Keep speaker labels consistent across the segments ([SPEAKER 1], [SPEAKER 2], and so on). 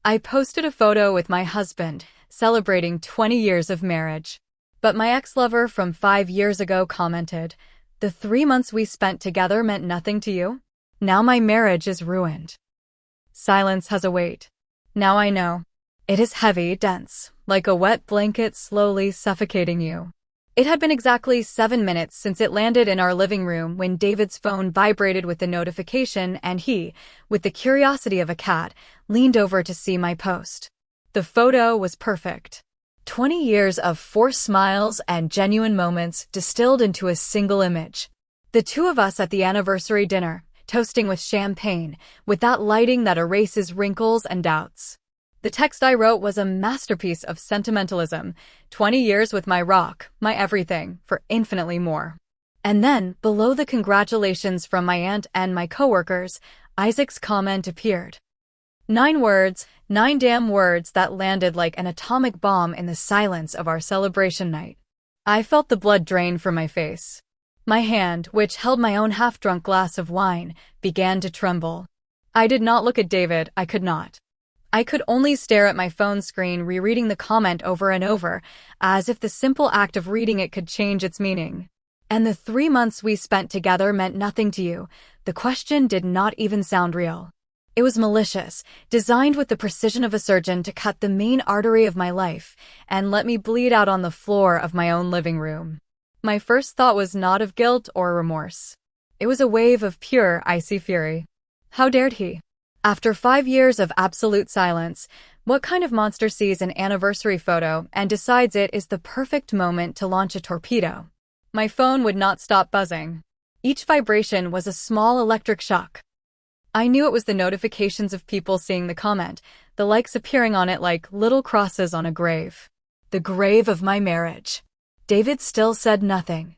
[SPEAKER 1] I posted a photo with my husband, celebrating 20 years of marriage. But my ex-lover from 5 years ago commented, "The 3 months we spent together meant nothing to you? Now my marriage is ruined." Silence has a weight. Now I know. It is heavy, dense, like a wet blanket slowly suffocating you. It had been exactly 7 minutes since it landed in our living room when David's phone vibrated with the notification and he, with the curiosity of a cat, leaned over to see my post. The photo was perfect. 20 years of forced smiles and genuine moments distilled into a single image. The two of us at the anniversary dinner, toasting with champagne, with that lighting that erases wrinkles and doubts. The text I wrote was a masterpiece of sentimentalism. 20 years with my rock, my everything, for infinitely more. And then, below the congratulations from my aunt and my coworkers, Isaac's comment appeared. 9 words, 9 damn words that landed like an atomic bomb in the silence of our celebration night. I felt the blood drain from my face. My hand, which held my own half-drunk glass of wine, began to tremble. I did not look at David, I could not. I could only stare at my phone screen, rereading the comment over and over, as if the simple act of reading it could change its meaning. And the 3 months we spent together meant nothing to you. The question did not even sound real. It was malicious, designed with the precision of a surgeon to cut the main artery of my life and let me bleed out on the floor of my own living room. My first thought was not of guilt or remorse. It was a wave of pure, icy fury. How dared he? After 5 years of absolute silence, what kind of monster sees an anniversary photo and decides it is the perfect moment to launch a torpedo? My phone would not stop buzzing. Each vibration was a small electric shock. I knew it was the notifications of people seeing the comment, the likes appearing on it like little crosses on a grave. The grave of my marriage. David still said nothing.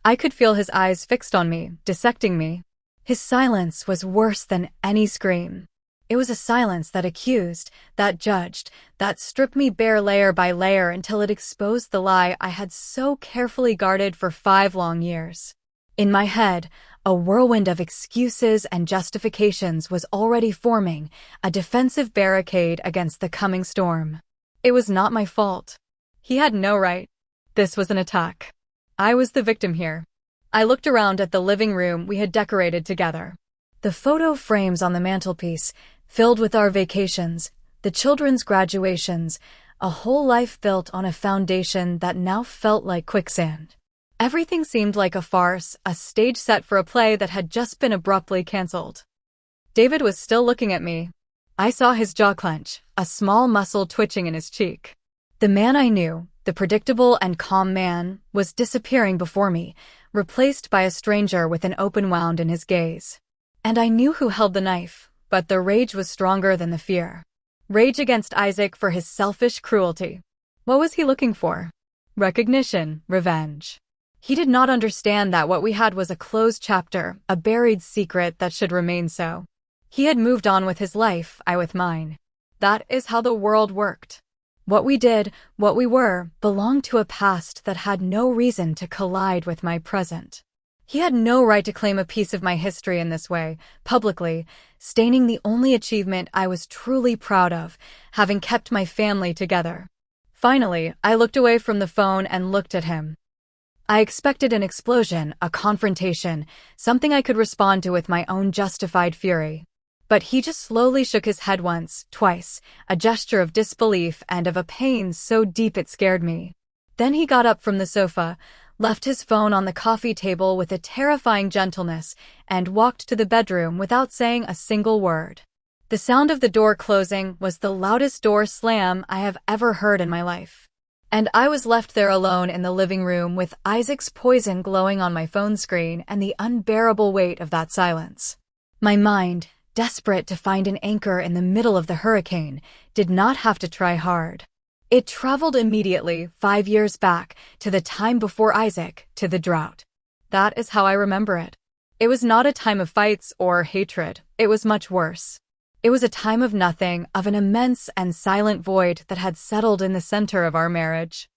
[SPEAKER 1] I could feel his eyes fixed on me, dissecting me. His silence was worse than any scream. It was a silence that accused, that judged, that stripped me bare layer by layer until it exposed the lie I had so carefully guarded for 5 long years. In my head, a whirlwind of excuses and justifications was already forming, a defensive barricade against the coming storm. It was not my fault. He had no right. This was an attack. I was the victim here. I looked around at the living room we had decorated together. The photo frames on the mantelpiece, filled with our vacations, the children's graduations, a whole life built on a foundation that now felt like quicksand. Everything seemed like a farce, a stage set for a play that had just been abruptly canceled. David was still looking at me. I saw his jaw clench, a small muscle twitching in his cheek. The man I knew, the predictable and calm man, was disappearing before me, replaced by a stranger with an open wound in his gaze. And I knew who held the knife, but the rage was stronger than the fear. Rage against Isaac for his selfish cruelty. What was he looking for? Recognition, revenge. He did not understand that what we had was a closed chapter, a buried secret that should remain so. He had moved on with his life, I with mine. That is how the world worked. What we did, what we were, belonged to a past that had no reason to collide with my present. He had no right to claim a piece of my history in this way, publicly, staining the only achievement I was truly proud of, having kept my family together. Finally, I looked away from the phone and looked at him. I expected an explosion, a confrontation, something I could respond to with my own justified fury. But he just slowly shook his head once, twice, a gesture of disbelief and of a pain so deep it scared me. Then he got up from the sofa, left his phone on the coffee table with a terrifying gentleness, and walked to the bedroom without saying a single word. The sound of the door closing was the loudest door slam I have ever heard in my life. And I was left there alone in the living room with Isaac's poison glowing on my phone screen and the unbearable weight of that silence. My mind, desperate to find an anchor in the middle of the hurricane, did not have to try hard. It traveled immediately, 5 years back, to the time before Isaac, to the drought. That is how I remember it. It was not a time of fights or hatred, it was much worse. It was a time of nothing, of an immense and silent void that had settled in the center of our marriage.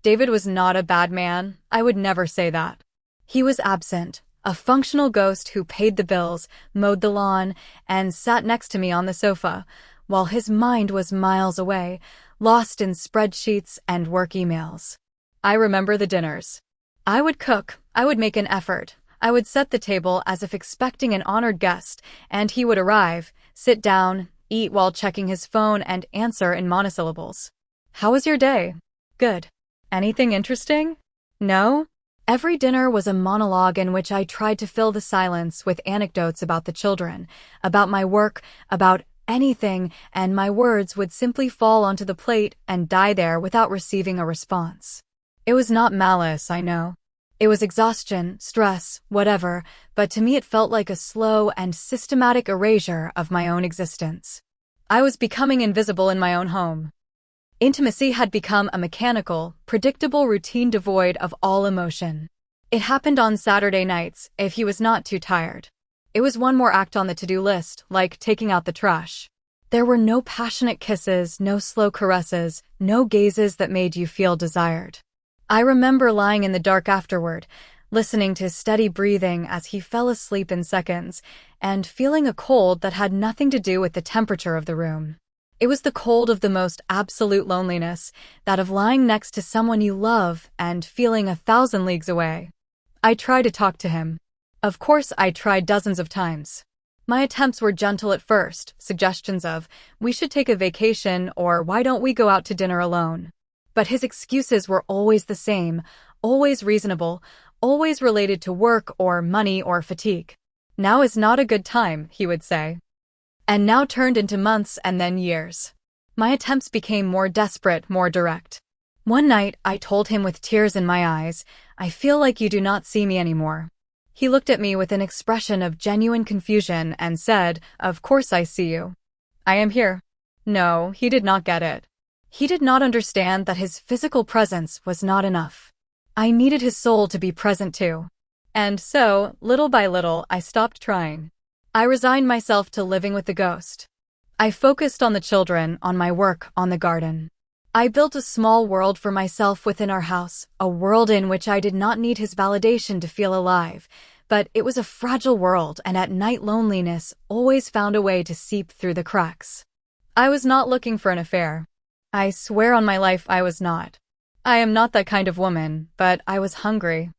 [SPEAKER 1] David was not a bad man, I would never say that. He was absent, a functional ghost who paid the bills, mowed the lawn, and sat next to me on the sofa, while his mind was miles away, lost in spreadsheets and work emails. I remember the dinners. I would cook, I would make an effort, I would set the table as if expecting an honored guest, and he would arrive, sit down, eat while checking his phone and answer in monosyllables. How was your day? Good. Anything interesting? No? Every dinner was a monologue in which I tried to fill the silence with anecdotes about the children, about my work, about anything, and my words would simply fall onto the plate and die there without receiving a response. It was not malice, I know. It was exhaustion, stress, whatever, but to me it felt like a slow and systematic erasure of my own existence. I was becoming invisible in my own home. Intimacy had become a mechanical, predictable routine devoid of all emotion. It happened on Saturday nights, if he was not too tired. It was one more act on the to-do list, like taking out the trash. There were no passionate kisses, no slow caresses, no gazes that made you feel desired. I remember lying in the dark afterward, listening to his steady breathing as he fell asleep in seconds, and feeling a cold that had nothing to do with the temperature of the room. It was the cold of the most absolute loneliness, that of lying next to someone you love and feeling 1,000 leagues away. I tried to talk to him. Of course, I tried dozens of times. My attempts were gentle at first, suggestions of, we should take a vacation or why don't we go out to dinner alone. But his excuses were always the same, always reasonable, always related to work or money or fatigue. Now is not a good time, he would say. And now turned into months and then years. My attempts became more desperate, more direct. One night, I told him with tears in my eyes, I feel like you do not see me anymore. He looked at me with an expression of genuine confusion and said, of course I see you. I am here. No, he did not get it. He did not understand that his physical presence was not enough. I needed his soul to be present too. And so, little by little, I stopped trying. I resigned myself to living with the ghost. I focused on the children, on my work, on the garden. I built a small world for myself within our house, a world in which I did not need his validation to feel alive, but it was a fragile world, and at night loneliness always found a way to seep through the cracks. I was not looking for an affair. I swear on my life I was not. I am not that kind of woman, but I was hungry.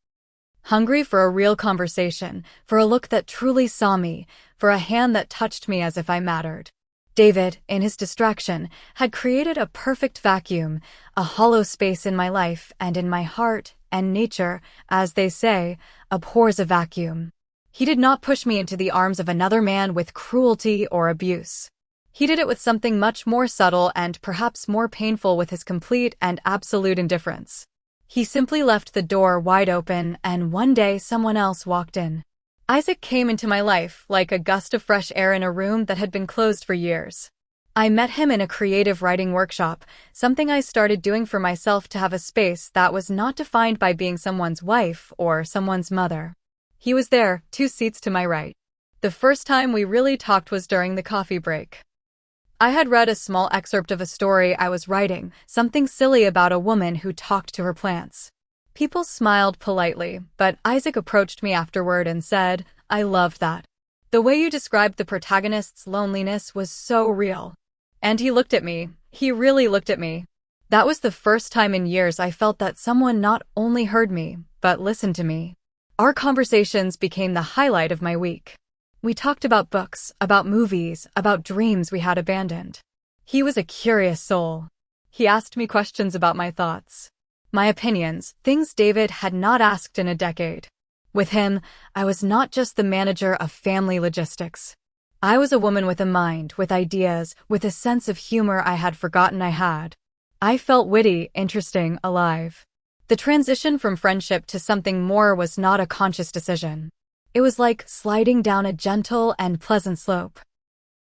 [SPEAKER 1] Hungry for a real conversation, for a look that truly saw me, for a hand that touched me as if I mattered. David, in his distraction, had created a perfect vacuum, a hollow space in my life and in my heart, and nature, as they say, abhors a vacuum. He did not push me into the arms of another man with cruelty or abuse. He did it with something much more subtle and perhaps more painful, with his complete and absolute indifference. He simply left the door wide open, and one day someone else walked in. Isaac came into my life like a gust of fresh air in a room that had been closed for years. I met him in a creative writing workshop, something I started doing for myself to have a space that was not defined by being someone's wife or someone's mother. He was there, 2 seats to my right. The first time we really talked was during the coffee break. I had read a small excerpt of a story I was writing, something silly about a woman who talked to her plants. People smiled politely, but Isaac approached me afterward and said, I loved that. The way you described the protagonist's loneliness was so real. And he looked at me. He really looked at me. That was the first time in years I felt that someone not only heard me, but listened to me. Our conversations became the highlight of my week. We talked about books, about movies, about dreams we had abandoned. He was a curious soul. He asked me questions about my thoughts, my opinions, things David had not asked in a decade. With him, I was not just the manager of family logistics. I was a woman with a mind, with ideas, with a sense of humor I had forgotten I had. I felt witty, interesting, alive. The transition from friendship to something more was not a conscious decision. It was like sliding down a gentle and pleasant slope.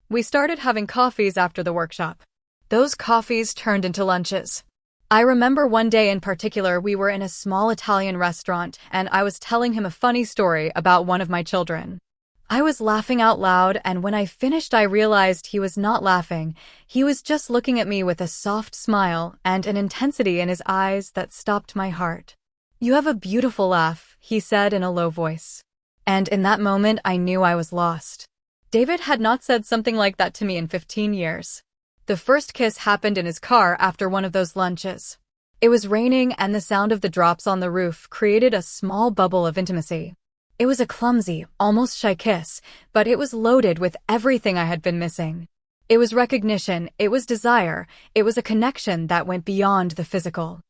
[SPEAKER 1] We started having coffees after the workshop. Those coffees turned into lunches. I remember one day in particular we were in a small Italian restaurant and I was telling him a funny story about one of my children. I was laughing out loud, and when I finished I realized he was not laughing. He was just looking at me with a soft smile and an intensity in his eyes that stopped my heart. You have a beautiful laugh, he said in a low voice. And in that moment I knew I was lost. David had not said something like that to me in 15 years. The first kiss happened in his car after one of those lunches. It was raining and the sound of the drops on the roof created a small bubble of intimacy. It was a clumsy, almost shy kiss, but it was loaded with everything I had been missing. It was recognition, it was desire, it was a connection that went beyond the physical.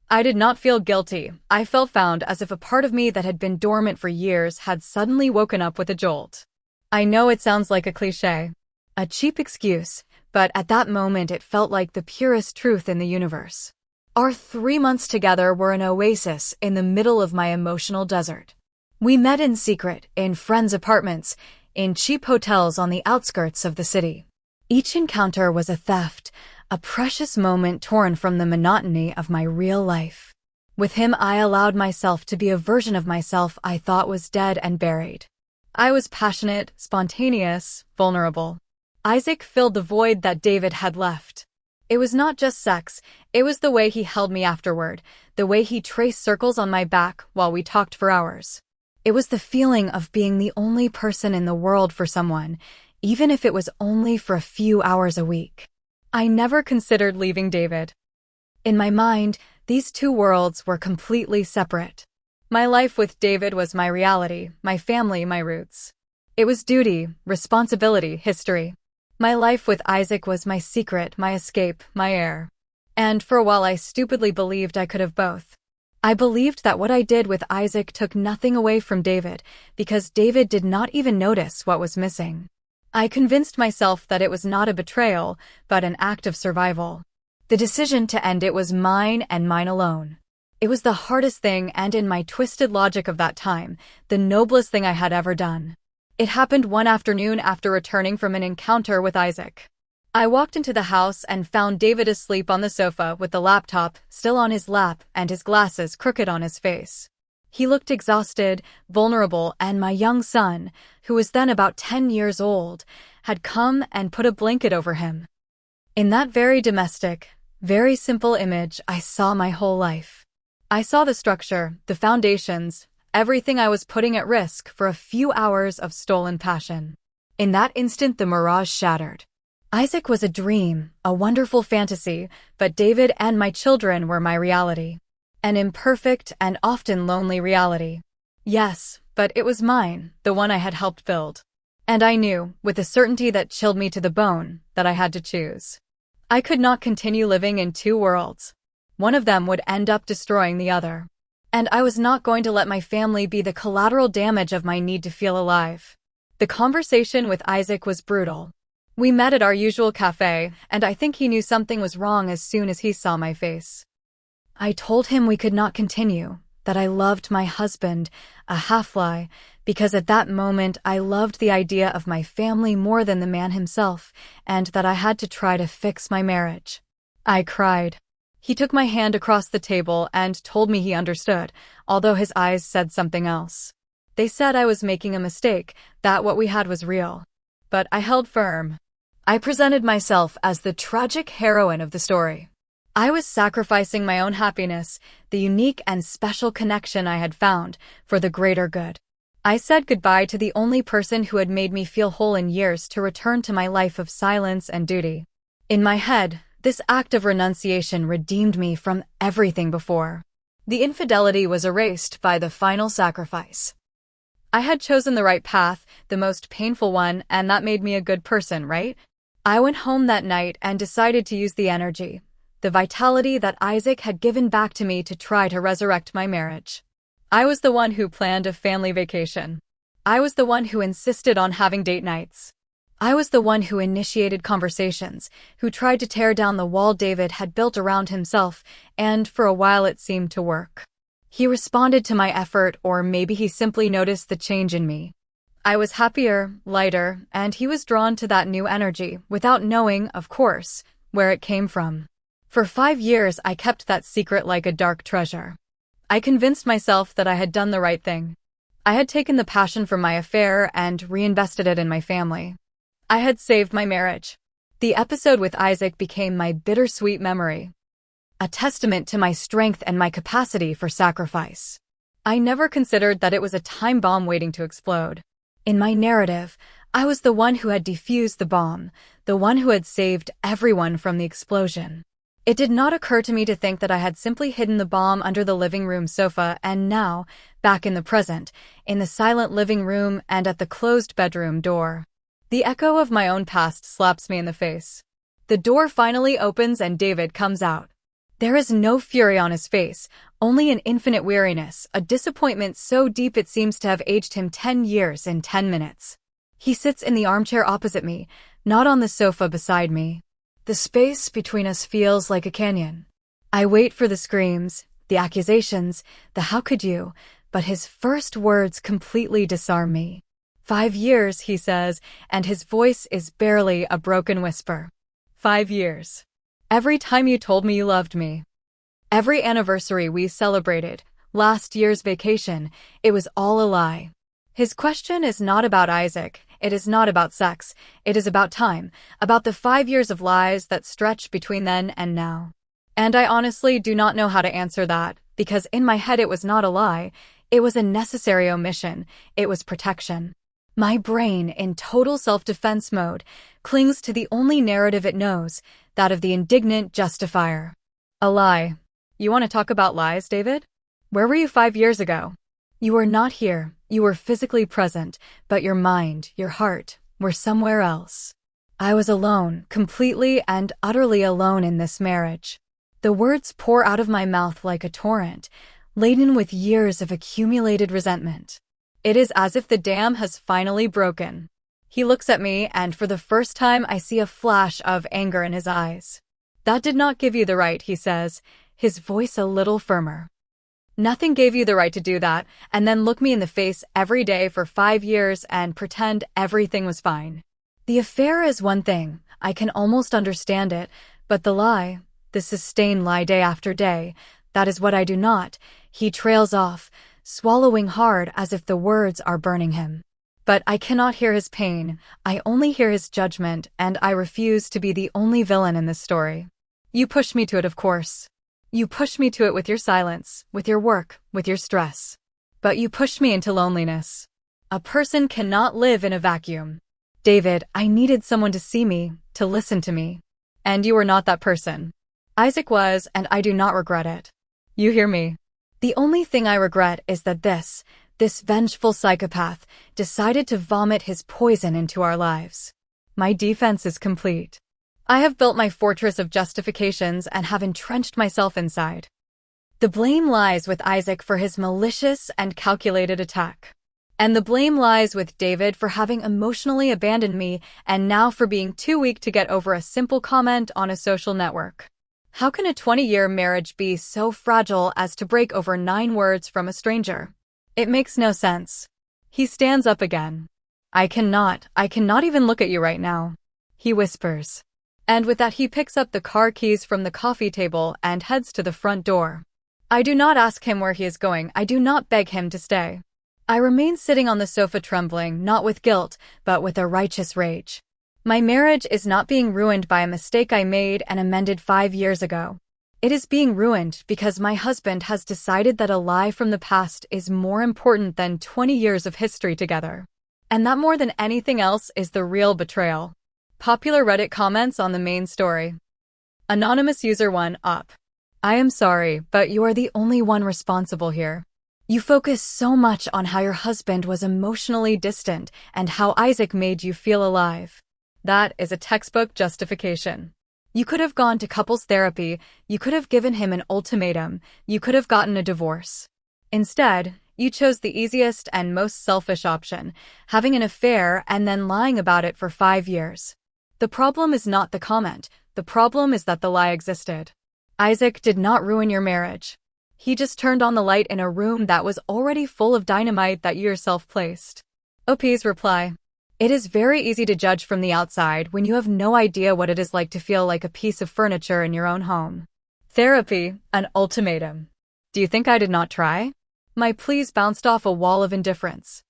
[SPEAKER 1] I did not feel guilty. I felt found, as if a part of me that had been dormant for years had suddenly woken up with a jolt. I know it sounds like a cliché, a cheap excuse, but at that moment it felt like the purest truth in the universe. Our 3 months together were an oasis in the middle of my emotional desert. We met in secret, in friends' apartments, in cheap hotels on the outskirts of the city. Each encounter was a theft, a precious moment torn from the monotony of my real life. With him, I allowed myself to be a version of myself I thought was dead and buried. I was passionate, spontaneous, vulnerable. Isaac filled the void that David had left. It was not just sex, it was the way he held me afterward, the way he traced circles on my back while we talked for hours. It was the feeling of being the only person in the world for someone, even if it was only for a few hours a week. I never considered leaving David. In my mind, these two worlds were completely separate. My life with David was my reality, my family, my roots. It was duty, responsibility, history. My life with Isaac was my secret, my escape, my air. And for a while I stupidly believed I could have both. I believed that what I did with Isaac took nothing away from David, because David did not even notice what was missing. I convinced myself that it was not a betrayal, but an act of survival. The decision to end it was mine and mine alone. It was the hardest thing, and in my twisted logic of that time, the noblest thing I had ever done. It happened one afternoon after returning from an encounter with Isaac. I walked into the house and found David asleep on the sofa with the laptop still on his lap and his glasses crooked on his face. He looked exhausted, vulnerable, and my young son, who was then about 10 years old, had come and put a blanket over him. In that very domestic, very simple image, I saw my whole life. I saw the structure, the foundations, everything I was putting at risk for a few hours of stolen passion. In that instant, the mirage shattered. Isaac was a dream, a wonderful fantasy, but David and my children were my reality. An imperfect and often lonely reality. Yes, but it was mine, the one I had helped build. And I knew, with a certainty that chilled me to the bone, that I had to choose. I could not continue living in two worlds. One of them would end up destroying the other. And I was not going to let my family be the collateral damage of my need to feel alive. The conversation with Isaac was brutal. We met at our usual cafe, and I think he knew something was wrong as soon as he saw my face. I told him we could not continue, that I loved my husband, a half-lie, because at that moment I loved the idea of my family more than the man himself, and that I had to try to fix my marriage. I cried. He took my hand across the table and told me he understood, although his eyes said something else. They said I was making a mistake, that what we had was real. But I held firm. I presented myself as the tragic heroine of the story. I was sacrificing my own happiness, the unique and special connection I had found, for the greater good. I said goodbye to the only person who had made me feel whole in years to return to my life of silence and duty. In my head, this act of renunciation redeemed me from everything before. The infidelity was erased by the final sacrifice. I had chosen the right path, the most painful one, and that made me a good person, right? I went home that night and decided to use the energy, the vitality that Isaac had given back to me to try to resurrect my marriage. I was the one who planned a family vacation. I was the one who insisted on having date nights. I was the one who initiated conversations, who tried to tear down the wall David had built around himself, and for a while it seemed to work. He responded to my effort, or maybe he simply noticed the change in me. I was happier, lighter, and he was drawn to that new energy, without knowing, of course, where it came from. For 5 years I kept that secret like a dark treasure. I convinced myself that I had done the right thing. I had taken the passion from my affair and reinvested it in my family. I had saved my marriage. The episode with Isaac became my bittersweet memory, a testament to my strength and my capacity for sacrifice. I never considered that it was a time bomb waiting to explode. In my narrative, I was the one who had defused the bomb, the one who had saved everyone from the explosion. It did not occur to me to think that I had simply hidden the bomb under the living room sofa and now, back in the present, in the silent living room and at the closed bedroom door. The echo of my own past slaps me in the face. The door finally opens and David comes out. There is no fury on his face, only an infinite weariness, a disappointment so deep it seems to have aged him 10 years in 10 minutes. He sits in the armchair opposite me, not on the sofa beside me. The space between us feels like a canyon. I wait for the screams, the accusations, the how could you, but his first words completely disarm me. 5 years, he says, and his voice is barely a broken whisper. 5 years. Every time you told me you loved me. Every anniversary we celebrated, last year's vacation, it was all a lie. His question is not about Isaac, it is not about sex, it is about time, about the 5 years of lies that stretch between then and now. And I honestly do not know how to answer that, because in my head it was not a lie, it was a necessary omission, it was protection. My brain, in total self-defense mode, clings to the only narrative it knows, that of the indignant justifier. A lie. You want to talk about lies, David? Where were you 5 years ago? You were not here, you were physically present, but your mind, your heart, were somewhere else. I was alone, completely and utterly alone in this marriage. The words pour out of my mouth like a torrent, laden with years of accumulated resentment. It is as if the dam has finally broken. He looks at me, and for the first time I see a flash of anger in his eyes. That did not give you the right, he says, his voice a little firmer. Nothing gave you the right to do that, and then look me in the face every day for 5 years and pretend everything was fine. The affair is one thing, I can almost understand it, but the lie, the sustained lie day after day, that is what I do not. He trails off, swallowing hard as if the words are burning him. But I cannot hear his pain, I only hear his judgment, and I refuse to be the only villain in this story. You push me to it, of course. You push me to it with your silence, with your work, with your stress. But you pushed me into loneliness. A person cannot live in a vacuum. David, I needed someone to see me, to listen to me. And you were not that person. Isaac was, and I do not regret it. You hear me? The only thing I regret is that this vengeful psychopath, decided to vomit his poison into our lives. My defense is complete. I have built my fortress of justifications and have entrenched myself inside. The blame lies with Isaac for his malicious and calculated attack. And the blame lies with David for having emotionally abandoned me and now for being too weak to get over a simple comment on a social network. How can a 20-year marriage be so fragile as to break over 9 words from a stranger? It makes no sense. He stands up again. I cannot even look at you right now. He whispers. And with that he picks up the car keys from the coffee table and heads to the front door. I do not ask him where he is going, I do not beg him to stay. I remain sitting on the sofa trembling, not with guilt, but with a righteous rage. My marriage is not being ruined by a mistake I made and amended 5 years ago. It is being ruined because my husband has decided that a lie from the past is more important than 20 years of history together. And that more than anything else is the real betrayal. Popular Reddit comments on the main story. Anonymous user 1 up. I am sorry, but you are the only one responsible here. You focus so much on how your husband was emotionally distant and how Isaac made you feel alive. That is a textbook justification. You could have gone to couples therapy, you could have given him an ultimatum, you could have gotten a divorce. Instead, you chose the easiest and most selfish option, having an affair and then lying about it for 5 years. The problem is not the comment, the problem is that the lie existed. Isaac did not ruin your marriage. He just turned on the light in a room that was already full of dynamite that you yourself placed. OP's reply. It is very easy to judge from the outside when you have no idea what it is like to feel like a piece of furniture in your own home. Therapy, an ultimatum. Do you think I did not try? My pleas bounced off a wall of indifference.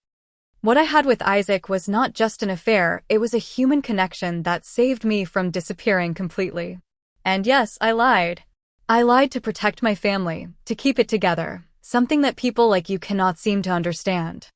[SPEAKER 1] What I had with Isaac was not just an affair, it was a human connection that saved me from disappearing completely. And yes, I lied. I lied to protect my family, to keep it together, something that people like you cannot seem to understand.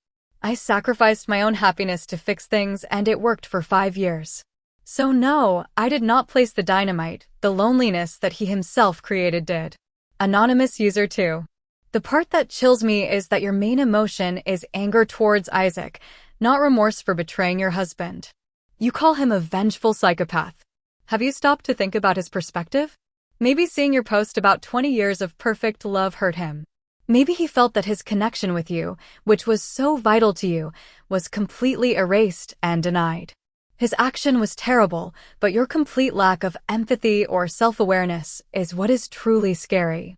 [SPEAKER 1] I sacrificed my own happiness to fix things, and it worked for 5 years. So no, I did not place the dynamite. The loneliness that he himself created did. Anonymous user 2. The part that chills me is that your main emotion is anger towards Isaac, not remorse for betraying your husband. You call him a vengeful psychopath. Have you stopped to think about his perspective? Maybe seeing your post about 20 years of perfect love hurt him. Maybe he felt that his connection with you, which was so vital to you, was completely erased and denied. His action was terrible, but your complete lack of empathy or self-awareness is what is truly scary.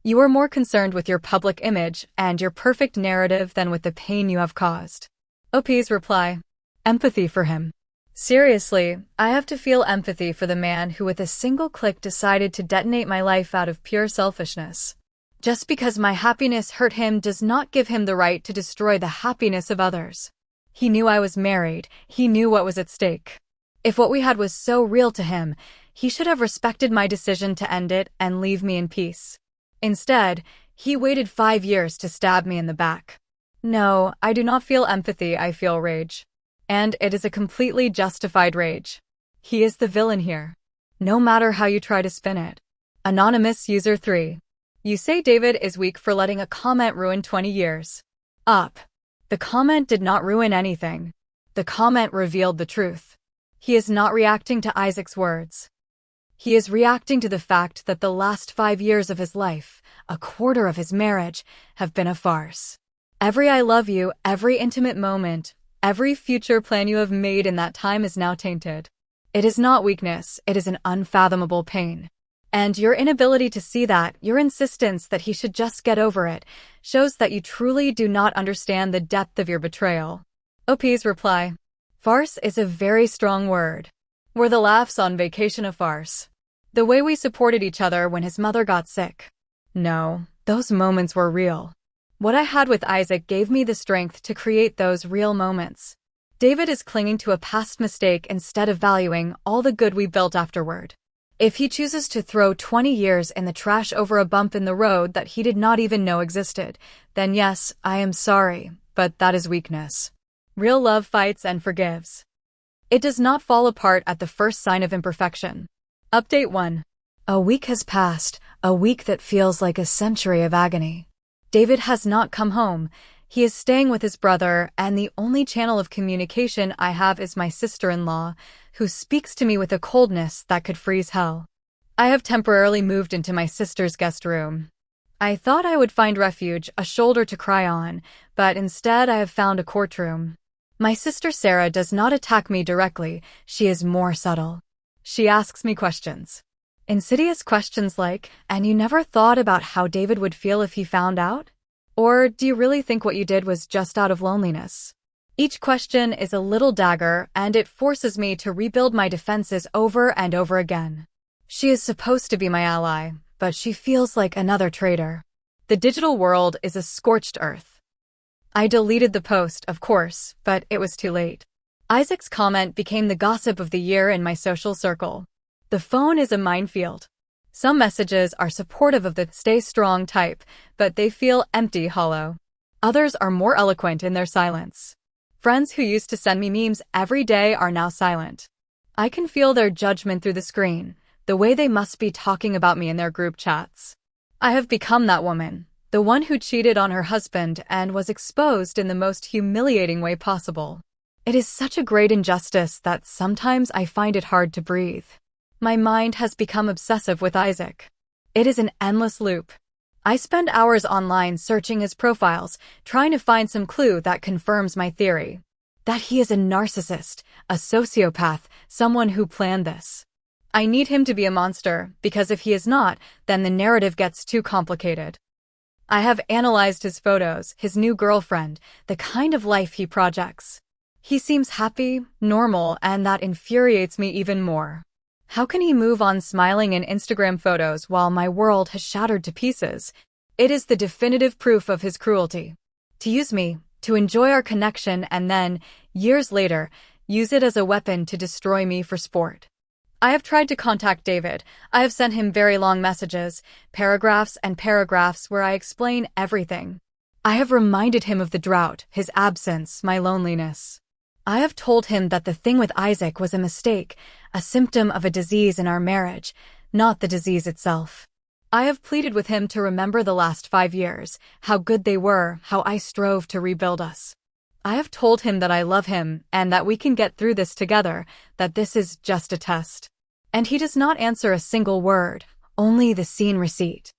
[SPEAKER 1] You are more concerned with your public image and your perfect narrative than with the pain you have caused. OP's reply: empathy for him. Seriously, I have to feel empathy for the man who with a single click decided to detonate my life out of pure selfishness. Just because my happiness hurt him does not give him the right to destroy the happiness of others. He knew I was married. He knew what was at stake. If what we had was so real to him, he should have respected my decision to end it and leave me in peace. Instead, he waited 5 years to stab me in the back. No, I do not feel empathy, I feel rage. And it is a completely justified rage. He is the villain here. No matter how you try to spin it. Anonymous user 3. You say David is weak for letting a comment ruin 20 years. Up. The comment did not ruin anything. The comment revealed the truth. He is not reacting to Isaac's words. He is reacting to the fact that the last 5 years of his life, a quarter of his marriage, have been a farce. Every I love you, every intimate moment, every future plan you have made in that time is now tainted. It is not weakness, it is an unfathomable pain. And your inability to see that, your insistence that he should just get over it, shows that you truly do not understand the depth of your betrayal. OP's reply: farce is a very strong word. Were the laughs on vacation a farce? The way we supported each other when his mother got sick? No, those moments were real. What I had with Isaac gave me the strength to create those real moments. David is clinging to a past mistake instead of valuing all the good we built afterward. If he chooses to throw 20 years in the trash over a bump in the road that he did not even know existed, then yes, I am sorry, but that is weakness. Real love fights and forgives. It does not fall apart at the first sign of imperfection. Update 1. A week has passed, a week that feels like a century of agony. David has not come home. He is staying with his brother, and the only channel of communication I have is my sister-in-law, who speaks to me with a coldness that could freeze hell. I have temporarily moved into my sister's guest room. I thought I would find refuge, a shoulder to cry on, but instead I have found a courtroom. My sister Sarah does not attack me directly, she is more subtle. She asks me questions. Insidious questions like, and you never thought about how David would feel if he found out? Or do you really think what you did was just out of loneliness? Each question is a little dagger, and it forces me to rebuild my defenses over and over again. She is supposed to be my ally, but she feels like another traitor. The digital world is a scorched earth. I deleted the post, of course, but it was too late. Isaac's comment became the gossip of the year in my social circle. The phone is a minefield. Some messages are supportive of the stay strong type, but they feel empty, hollow. Others are more eloquent in their silence. Friends who used to send me memes every day are now silent. I can feel their judgment through the screen, the way they must be talking about me in their group chats. I have become that woman, the one who cheated on her husband and was exposed in the most humiliating way possible. It is such a great injustice that sometimes I find it hard to breathe. My mind has become obsessive with Isaac. It is an endless loop. I spend hours online searching his profiles, trying to find some clue that confirms my theory. That he is a narcissist, a sociopath, someone who planned this. I need him to be a monster, because if he is not, then the narrative gets too complicated. I have analyzed his photos, his new girlfriend, the kind of life he projects. He seems happy, normal, and that infuriates me even more. How can he move on smiling in Instagram photos while my world has shattered to pieces? It is the definitive proof of his cruelty. To use me, to enjoy our connection, and then, years later, use it as a weapon to destroy me for sport. I have tried to contact David. I have sent him very long messages, paragraphs and paragraphs where I explain everything. I have reminded him of the drought, his absence, my loneliness. I have told him that the thing with Isaac was a mistake, a symptom of a disease in our marriage, not the disease itself. I have pleaded with him to remember the last 5 years, how good they were, how I strove to rebuild us. I have told him that I love him and that we can get through this together, that this is just a test. And he does not answer a single word, only the scene receipt.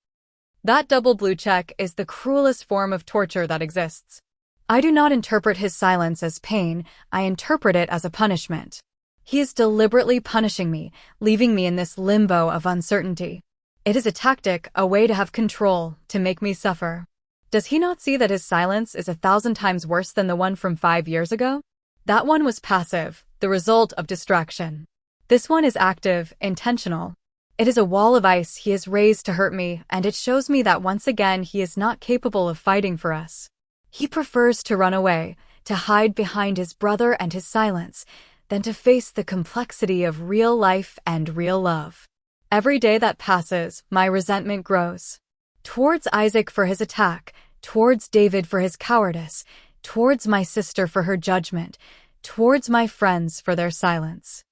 [SPEAKER 1] That double blue check is the cruelest form of torture that exists. I do not interpret his silence as pain, I interpret it as a punishment. He is deliberately punishing me, leaving me in this limbo of uncertainty. It is a tactic, a way to have control, to make me suffer. Does he not see that his silence is 1,000 times worse than the one from 5 years ago? That one was passive, the result of distraction. This one is active, intentional. It is a wall of ice he has raised to hurt me, and it shows me that once again he is not capable of fighting for us. He prefers to run away, to hide behind his brother and his silence, than to face the complexity of real life and real love. Every day that passes, my resentment grows. Towards Isaac for his attack, towards David for his cowardice, towards my sister for her judgment, towards my friends for their silence.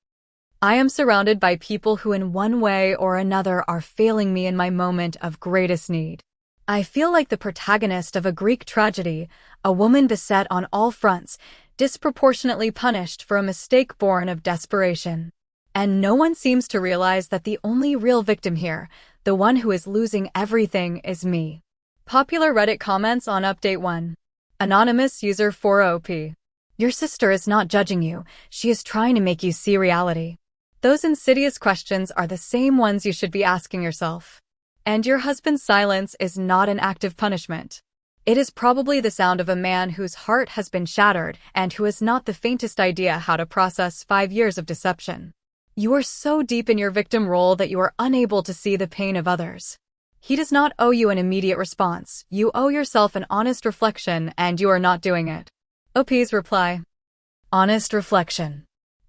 [SPEAKER 1] I am surrounded by people who in one way or another are failing me in my moment of greatest need. I feel like the protagonist of a Greek tragedy, a woman beset on all fronts, disproportionately punished for a mistake born of desperation. And no one seems to realize that the only real victim here, the one who is losing everything, is me. Popular Reddit comments on Update 1. Anonymous user 4OP. Your sister is not judging you, she is trying to make you see reality. Those insidious questions are the same ones you should be asking yourself. And your husband's silence is not an active punishment. It is probably the sound of a man whose heart has been shattered and who has not the faintest idea how to process 5 years of deception. You are so deep in your victim role that you are unable to see the pain of others. He does not owe you an immediate response. You owe yourself an honest reflection, and you are not doing it. OP's reply. Honest reflection.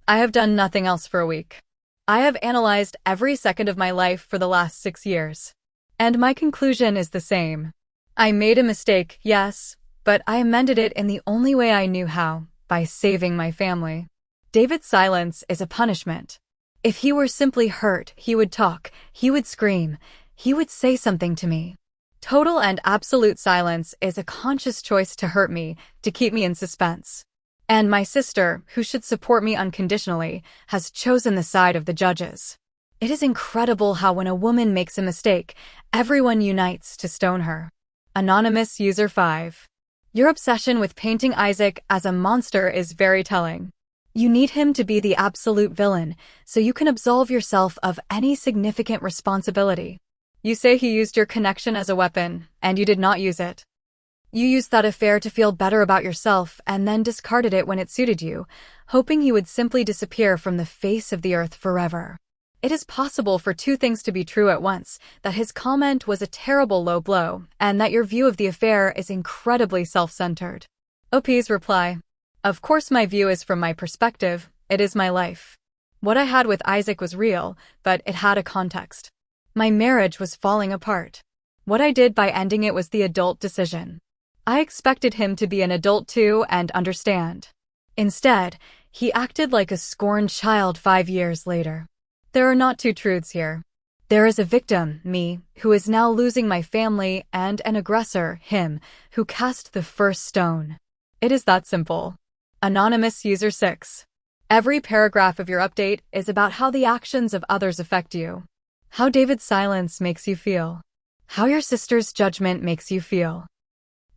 [SPEAKER 1] I have done nothing else for a week. I have analyzed every second of my life for the last 6 years. And my conclusion is the same. I made a mistake, yes, but I amended it in the only way I knew how, by saving my family. David's silence is a punishment. If he were simply hurt, he would talk, he would scream, he would say something to me. Total and absolute silence is a conscious choice to hurt me, to keep me in suspense. And my sister, who should support me unconditionally, has chosen the side of the judges. It is incredible how when a woman makes a mistake, everyone unites to stone her. Anonymous user 5. Your obsession with painting Isaac as a monster is very telling. You need him to be the absolute villain, so you can absolve yourself of any significant responsibility. You say he used your connection as a weapon, and you did not use it. You used that affair to feel better about yourself and then discarded it when it suited you, hoping he would simply disappear from the face of the earth forever. It is possible for two things to be true at once, that his comment was a terrible low blow, and that your view of the affair is incredibly self-centered. OP's reply. Of course my view is from my perspective, it is my life. What I had with Isaac was real, but it had a context. My marriage was falling apart. What I did by ending it was the adult decision. I expected him to be an adult too and understand. Instead, he acted like a scorned child 5 years later. There are not two truths here. There is a victim, me, who is now losing my family, and an aggressor, him, who cast the first stone. It is that simple. Anonymous user 6. Every paragraph of your update is about how the actions of others affect you. How David's silence makes you feel. How your sister's judgment makes you feel.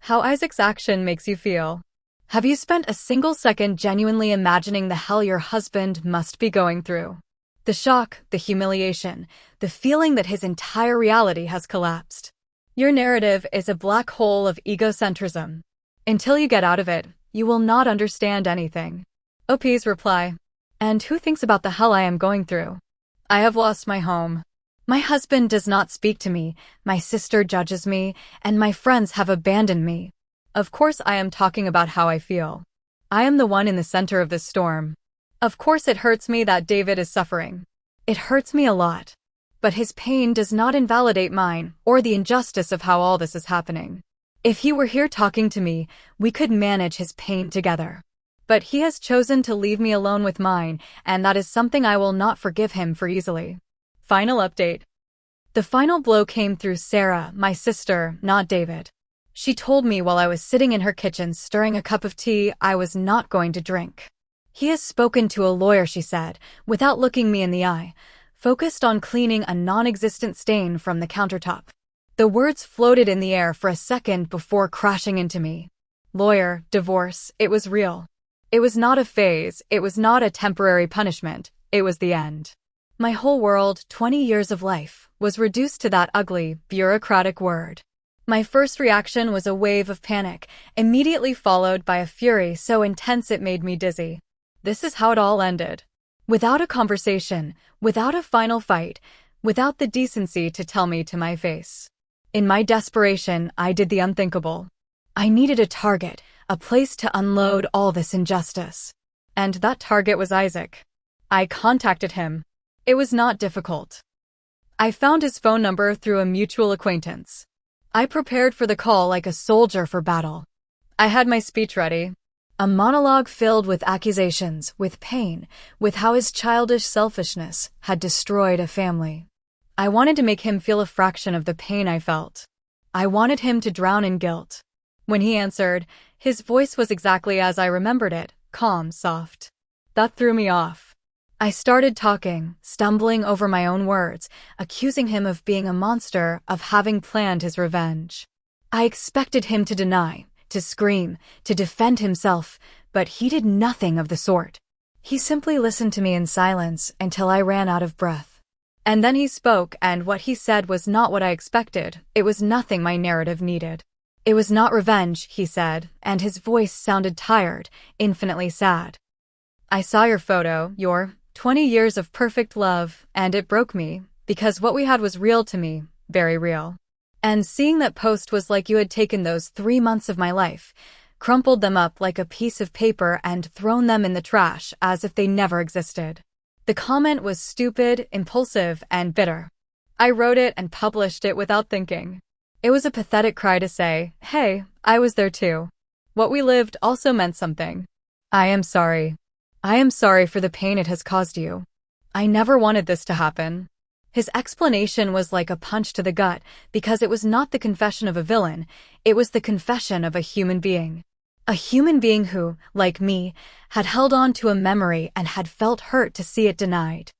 [SPEAKER 1] How Isaac's action makes you feel. Have you spent a single second genuinely imagining the hell your husband must be going through? The shock, the humiliation, the feeling that his entire reality has collapsed. Your narrative is a black hole of egocentrism. Until you get out of it, you will not understand anything. OP's reply. And who thinks about the hell I am going through? I have lost my home. My husband does not speak to me, my sister judges me, and my friends have abandoned me. Of course I am talking about how I feel. I am the one in the center of this storm. Of course it hurts me that David is suffering. It hurts me a lot. But his pain does not invalidate mine, or the injustice of how all this is happening. If he were here talking to me, we could manage his pain together. But he has chosen to leave me alone with mine, and that is something I will not forgive him for easily. Final update. The final blow came through Sarah, my sister, not David. She told me while I was sitting in her kitchen stirring a cup of tea I was not going to drink. He has spoken to a lawyer, she said, without looking me in the eye, focused on cleaning a non-existent stain from the countertop. The words floated in the air for a second before crashing into me. Lawyer, divorce, it was real. It was not a phase, it was not a temporary punishment, it was the end. My whole world, 20 years of life, was reduced to that ugly, bureaucratic word. My first reaction was a wave of panic, immediately followed by a fury so intense it made me dizzy. This is how it all ended. Without a conversation, without a final fight, without the decency to tell me to my face. In my desperation, I did the unthinkable. I needed a target, a place to unload all this injustice. And that target was Isaac. I contacted him. It was not difficult. I found his phone number through a mutual acquaintance. I prepared for the call like a soldier for battle. I had my speech ready. A monologue filled with accusations, with pain, with how his childish selfishness had destroyed a family. I wanted to make him feel a fraction of the pain I felt. I wanted him to drown in guilt. When he answered, his voice was exactly as I remembered it, calm, soft. That threw me off. I started talking, stumbling over my own words, accusing him of being a monster, of having planned his revenge. I expected him to deny, to scream, to defend himself, but he did nothing of the sort. He simply listened to me in silence until I ran out of breath. And then he spoke, and what he said was not what I expected. It was nothing my narrative needed. It was not revenge, he said, and his voice sounded tired, infinitely sad. I saw your photo, your 20 years of perfect love, and it broke me, because what we had was real to me, very real. And seeing that post was like you had taken those 3 months of my life, crumpled them up like a piece of paper and thrown them in the trash as if they never existed. The comment was stupid, impulsive, and bitter. I wrote it and published it without thinking. It was a pathetic cry to say, hey, I was there too. What we lived also meant something. I am sorry. I am sorry for the pain it has caused you. I never wanted this to happen. His explanation was like a punch to the gut, because it was not the confession of a villain, it was the confession of a human being. A human being who, like me, had held on to a memory and had felt hurt to see it denied.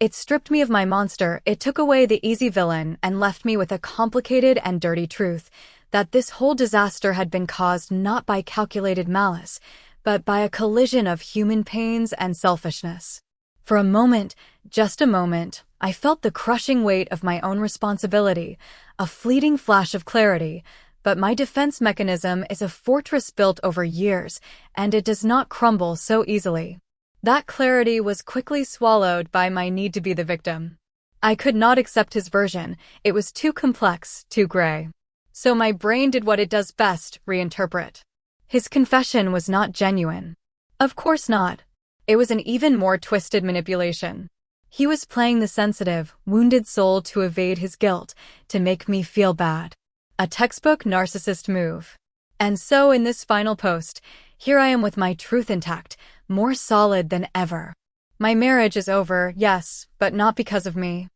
[SPEAKER 1] It stripped me of my monster, it took away the easy villain and left me with a complicated and dirty truth, that this whole disaster had been caused not by calculated malice, but by a collision of human pains and selfishness. For a moment, just a moment, I felt the crushing weight of my own responsibility, a fleeting flash of clarity, but my defense mechanism is a fortress built over years, and it does not crumble so easily. That clarity was quickly swallowed by my need to be the victim. I could not accept his version, it was too complex, too gray. So my brain did what it does best, reinterpret. His confession was not genuine. Of course not. It was an even more twisted manipulation. He was playing the sensitive, wounded soul to evade his guilt, to make me feel bad. A textbook narcissist move. And so in this final post, here I am with my truth intact, more solid than ever. My marriage is over, yes, but not because of me.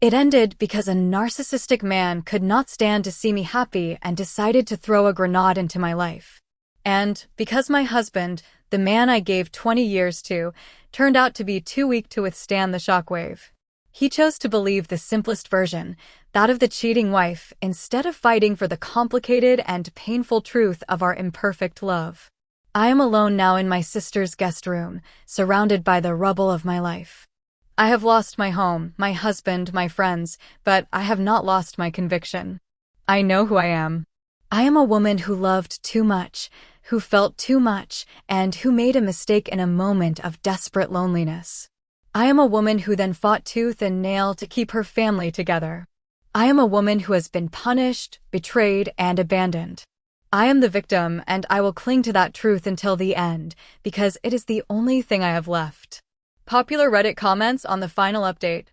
[SPEAKER 1] It ended because a narcissistic man could not stand to see me happy and decided to throw a grenade into my life. And because my husband, the man I gave 20 years to, turned out to be too weak to withstand the shockwave. He chose to believe the simplest version, that of the cheating wife, instead of fighting for the complicated and painful truth of our imperfect love. I am alone now in my sister's guest room, surrounded by the rubble of my life. I have lost my home, my husband, my friends, but I have not lost my conviction. I know who I am. I am a woman who loved too much, who felt too much, and who made a mistake in a moment of desperate loneliness. I am a woman who then fought tooth and nail to keep her family together. I am a woman who has been punished, betrayed, and abandoned. I am the victim, and I will cling to that truth until the end, because it is the only thing I have left. Popular Reddit comments on the final update.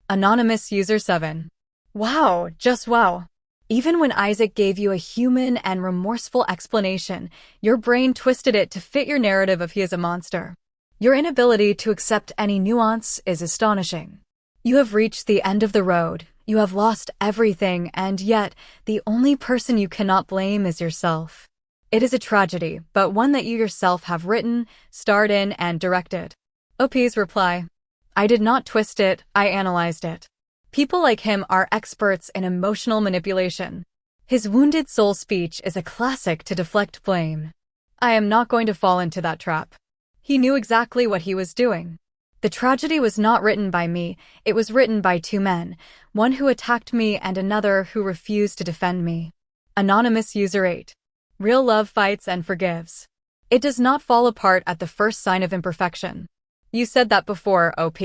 [SPEAKER 1] Anonymous User 7. Wow, just wow. Even when Isaac gave you a human and remorseful explanation, your brain twisted it to fit your narrative of he is a monster. Your inability to accept any nuance is astonishing. You have reached the end of the road, you have lost everything, and yet, the only person you cannot blame is yourself. It is a tragedy, but one that you yourself have written, starred in, and directed. OP's reply. I did not twist it, I analyzed it. People like him are experts in emotional manipulation. His wounded soul speech is a classic to deflect blame. I am not going to fall into that trap. He knew exactly what he was doing. The tragedy was not written by me, it was written by two men, one who attacked me and another who refused to defend me. Anonymous User 8. Real love fights and forgives. It does not fall apart at the first sign of imperfection. You said that before, OP.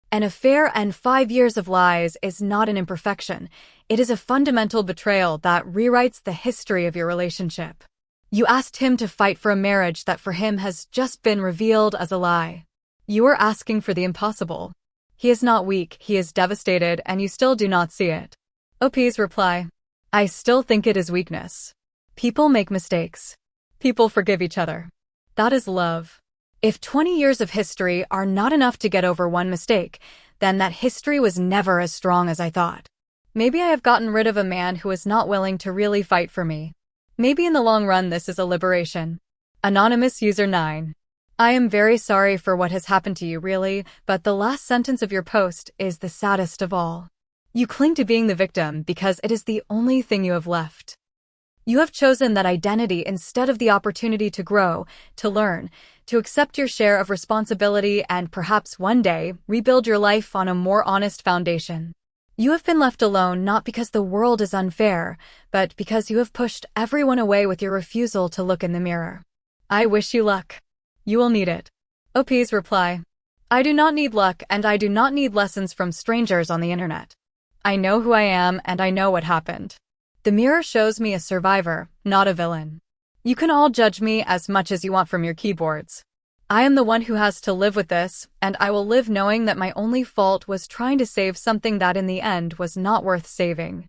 [SPEAKER 1] An affair and 5 years of lies is not an imperfection. It is a fundamental betrayal that rewrites the history of your relationship. You asked him to fight for a marriage that for him has just been revealed as a lie. You are asking for the impossible. He is not weak, he is devastated, and you still do not see it. OP's reply. I still think it is weakness. People make mistakes. People forgive each other. That is love. If 20 years of history are not enough to get over one mistake, then that history was never as strong as I thought. Maybe I have gotten rid of a man who is not willing to really fight for me. Maybe in the long run this is a liberation. Anonymous User 9. I am very sorry for what has happened to you, really, but the last sentence of your post is the saddest of all. You cling to being the victim because it is the only thing you have left. You have chosen that identity instead of the opportunity to grow, to learn, to accept your share of responsibility and perhaps one day rebuild your life on a more honest foundation. You have been left alone not because the world is unfair, but because you have pushed everyone away with your refusal to look in the mirror. I wish you luck. You will need it. OP's reply. I do not need luck and I do not need lessons from strangers on the internet. I know who I am and I know what happened. The mirror shows me a survivor, not a villain. You can all judge me as much as you want from your keyboards. I am the one who has to live with this, and I will live knowing that my only fault was trying to save something that in the end was not worth saving.